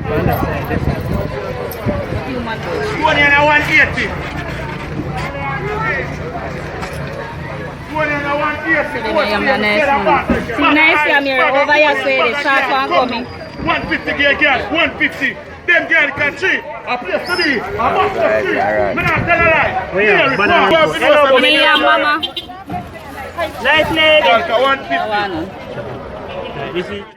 180. See, nice yam here over here, so the sharp one coming. 150 girl, 150. Them girl can cheat. A place to be. A must to see. Me not tell a lie. Here is one. Yam, mama. Nice lady. 150.